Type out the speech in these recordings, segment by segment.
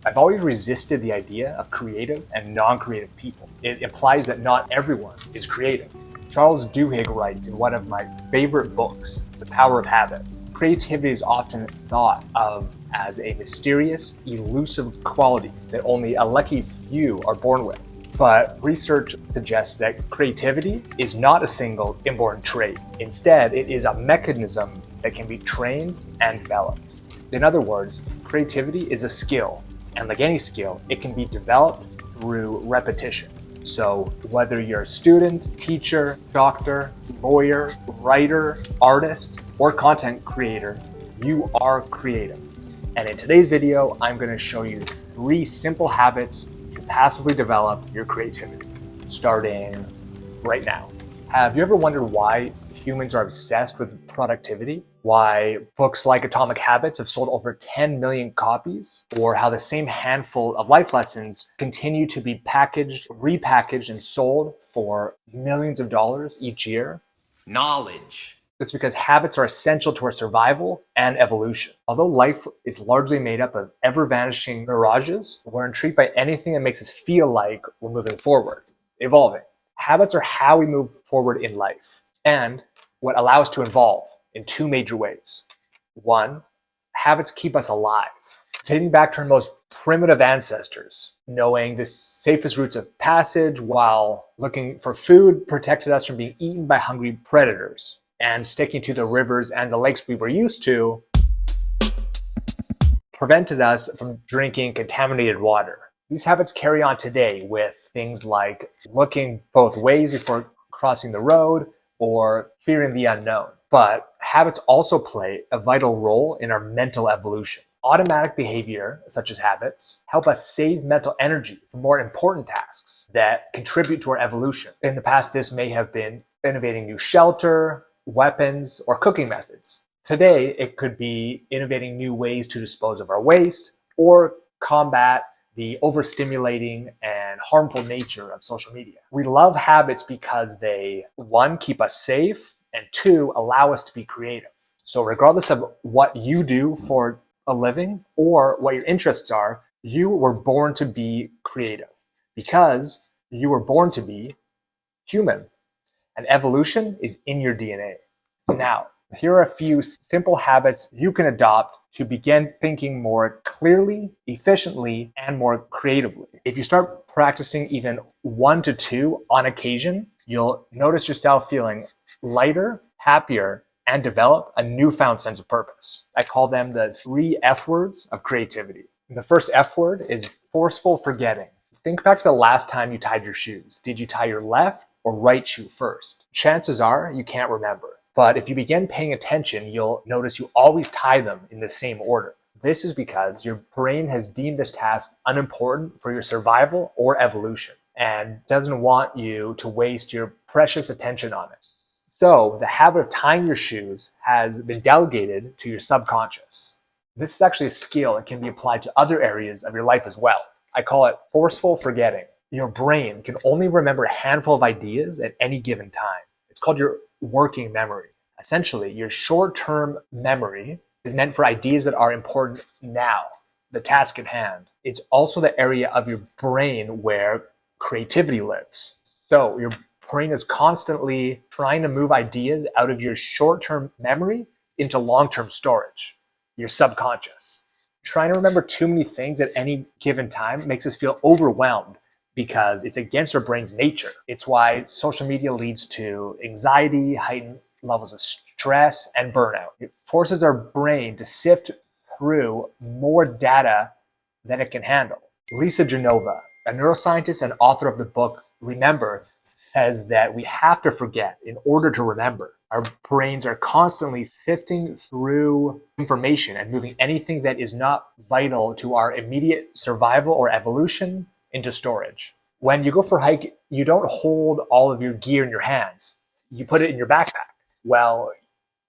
I've always resisted the idea of creative and non-creative people. It implies that not everyone is creative. Charles Duhigg writes in one of my favorite books, The Power of Habit, creativity is often thought of as a mysterious, elusive quality that only a lucky few are born with. But research suggests that creativity is not a single inborn trait. Instead, it is a mechanism that can be trained and developed. In other words, creativity is a skill, and like any skill, it can be developed through repetition. So whether you're a student, teacher, doctor, lawyer, writer, artist, or content creator, you are creative. And in today's video, I'm going to show you 3 simple habits to passively develop your creativity, starting right now. Have you ever wondered why humans are obsessed with productivity? Why books like Atomic Habits have sold over 10 million copies? Or how the same handful of life lessons continue to be packaged, repackaged, and sold for millions of dollars each year? Knowledge. It's because habits are essential to our survival and evolution. Although life is largely made up of ever-vanishing mirages, we're intrigued by anything that makes us feel like we're moving forward, evolving. Habits are how we move forward in life and what allow us to evolve in 2 major ways. 1, habits keep us alive. Dating back to our most primitive ancestors, knowing the safest routes of passage while looking for food protected us from being eaten by hungry predators, and sticking to the rivers and the lakes we were used to prevented us from drinking contaminated water. These habits carry on today with things like looking both ways before crossing the road or fearing the unknown. But habits also play a vital role in our mental evolution. Automatic behavior, such as habits, help us save mental energy for more important tasks that contribute to our evolution. In the past, this may have been innovating new shelter, weapons, or cooking methods. Today, it could be innovating new ways to dispose of our waste or combat the overstimulating and harmful nature of social media. We love habits because they, 1, keep us safe, and 2, allow us to be creative. So regardless of what you do for a living or what your interests are, you were born to be creative because you were born to be human. And evolution is in your DNA. Now, here are a few simple habits you can adopt to begin thinking more clearly, efficiently, and more creatively. If you start practicing even 1 to 2 on occasion, you'll notice yourself feeling lighter, happier, and develop a newfound sense of purpose. I call them the 3 F words of creativity. The first F word is forceful forgetting. Think back to the last time you tied your shoes. Did you tie your left or right shoe first? Chances are you can't remember. But if you begin paying attention, you'll notice you always tie them in the same order. This is because your brain has deemed this task unimportant for your survival or evolution and doesn't want you to waste your precious attention on it. So the habit of tying your shoes has been delegated to your subconscious. This is actually a skill that can be applied to other areas of your life as well. I call it forceful forgetting. Your brain can only remember a handful of ideas at any given time. It's called your working memory. Essentially, your short-term memory is meant for ideas that are important now, the task at hand. It's also the area of your brain where creativity lives. So your brain is constantly trying to move ideas out of your short-term memory into long-term storage, your subconscious. Trying to remember too many things at any given time makes us feel overwhelmed because it's against our brain's nature. It's why social media leads to anxiety, heightened levels of stress, and burnout. It forces our brain to sift through more data than it can handle. Lisa Genova, a neuroscientist and author of the book Remember, says that we have to forget in order to remember. Our brains are constantly sifting through information and moving anything that is not vital to our immediate survival or evolution into storage. When you go for a hike, you don't hold all of your gear in your hands. You put it in your backpack. Well,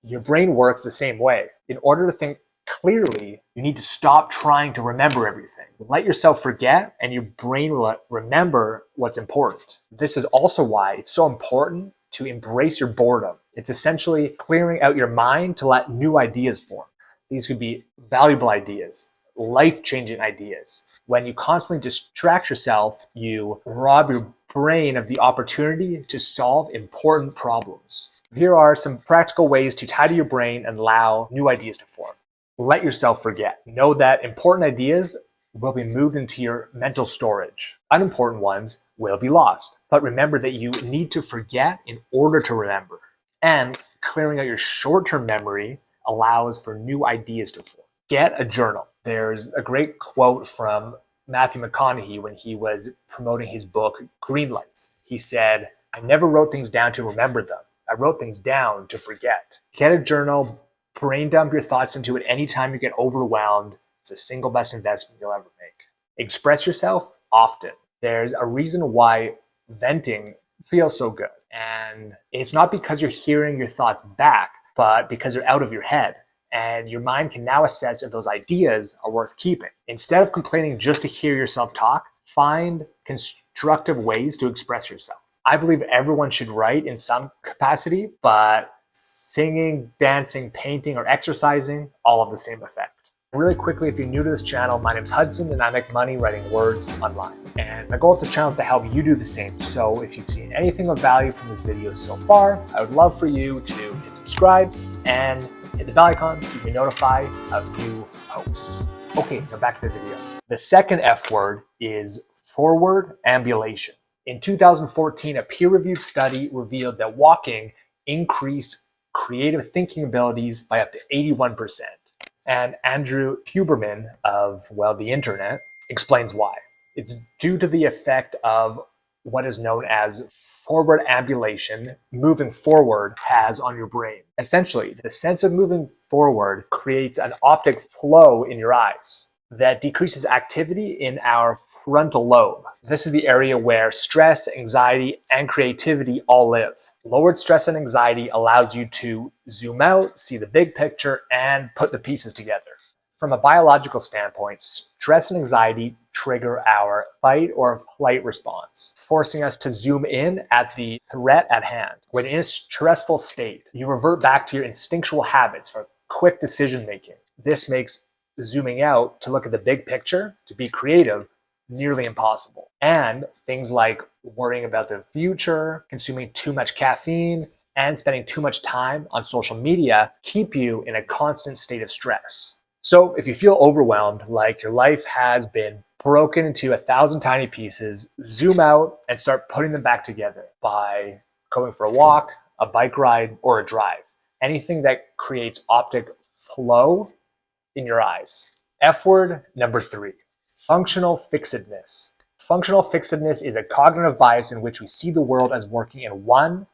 your brain works the same way. In order to think clearly, you need to stop trying to remember everything. Let yourself forget, and your brain will remember what's important. This is also why it's so important to embrace your boredom. It's essentially clearing out your mind to let new ideas form. These could be valuable ideas, life-changing ideas. When you constantly distract yourself, you rob your brain of the opportunity to solve important problems. Here are some practical ways to tidy your brain and allow new ideas to form. Let yourself forget. Know that important ideas will be moved into your mental storage. Unimportant ones will be lost. But remember that you need to forget in order to remember. And clearing out your short-term memory allows for new ideas to form. Get a journal. There's a great quote from Matthew McConaughey when he was promoting his book, Green Lights. He said, "I never wrote things down to remember them. I wrote things down to forget." Get a journal, brain dump your thoughts into it anytime you get overwhelmed. It's the single best investment you'll ever make. Express yourself often. There's a reason why venting feels so good. And it's not because you're hearing your thoughts back, but because they're out of your head. And your mind can now assess if those ideas are worth keeping. Instead of complaining just to hear yourself talk, find constructive ways to express yourself. I believe everyone should write in some capacity, but singing, dancing, painting, or exercising, all have the same effect. Really quickly, if you're new to this channel, my name's Hudson and I make money writing words online. And my goal with this channel is to help you do the same. So if you've seen anything of value from this video so far, I would love for you to hit subscribe and hit the bell icon so you can be notified of new posts. Okay, now back to the video. The second F word is forward ambulation. In 2014, a peer-reviewed study revealed that walking increased creative thinking abilities by up to 81%. And Andrew Huberman of, well, the internet explains why. It's due to the effect of what is known as forward ambulation, moving forward, has on your brain. Essentially, the sense of moving forward creates an optic flow in your eyes that decreases activity in our frontal lobe. This is the area where stress, anxiety, and creativity all live. Lowered stress and anxiety allows you to zoom out, see the big picture, and put the pieces together. From a biological standpoint, stress and anxiety trigger our fight or flight response, forcing us to zoom in at the threat at hand. When in a stressful state, you revert back to your instinctual habits for quick decision making. This makes zooming out to look at the big picture, to be creative, nearly impossible. And things like worrying about the future, consuming too much caffeine, and spending too much time on social media keep you in a constant state of stress. So if you feel overwhelmed, like your life has been broken into 1,000 tiny pieces, zoom out and start putting them back together by going for a walk, a bike ride, or a drive. Anything that creates optic flow in your eyes. F word number 3, functional fixedness. Functional fixedness is a cognitive bias in which we see the world as working in one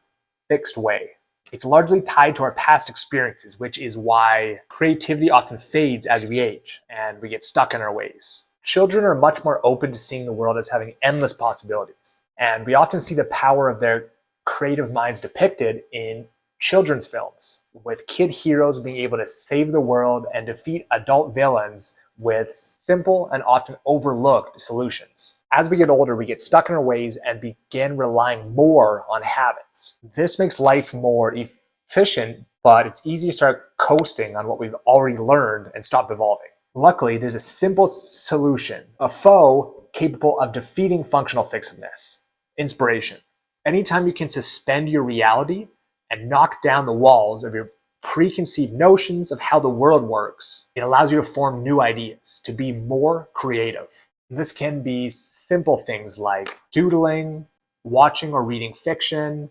fixed way. It's largely tied to our past experiences, which is why creativity often fades as we age and we get stuck in our ways. Children are much more open to seeing the world as having endless possibilities. And we often see the power of their creative minds depicted in children's films, with kid heroes being able to save the world and defeat adult villains with simple and often overlooked solutions. As we get older, we get stuck in our ways and begin relying more on habits. This makes life more efficient, but it's easy to start coasting on what we've already learned and stop evolving. Luckily, there's a simple solution, a foe capable of defeating functional fixedness: inspiration. Anytime you can suspend your reality and knock down the walls of your preconceived notions of how the world works, it allows you to form new ideas, to be more creative. This can be simple things like doodling, watching or reading fiction,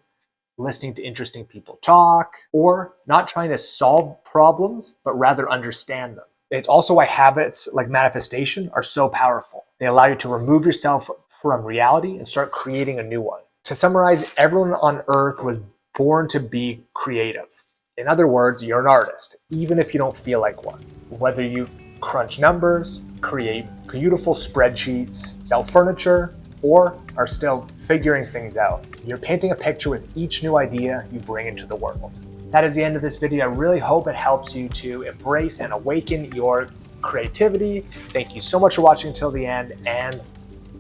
listening to interesting people talk, or not trying to solve problems, but rather understand them. It's also why habits like manifestation are so powerful. They allow you to remove yourself from reality and start creating a new one. To summarize, everyone on earth was born to be creative. In other words, you're an artist, even if you don't feel like one. Whether you crunch numbers, create beautiful spreadsheets, sell furniture, or are still figuring things out, you're painting a picture with each new idea you bring into the world. That is the end of this video. I really hope it helps you to embrace and awaken your creativity. Thank you so much for watching until the end, and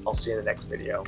I'll see you in the next video.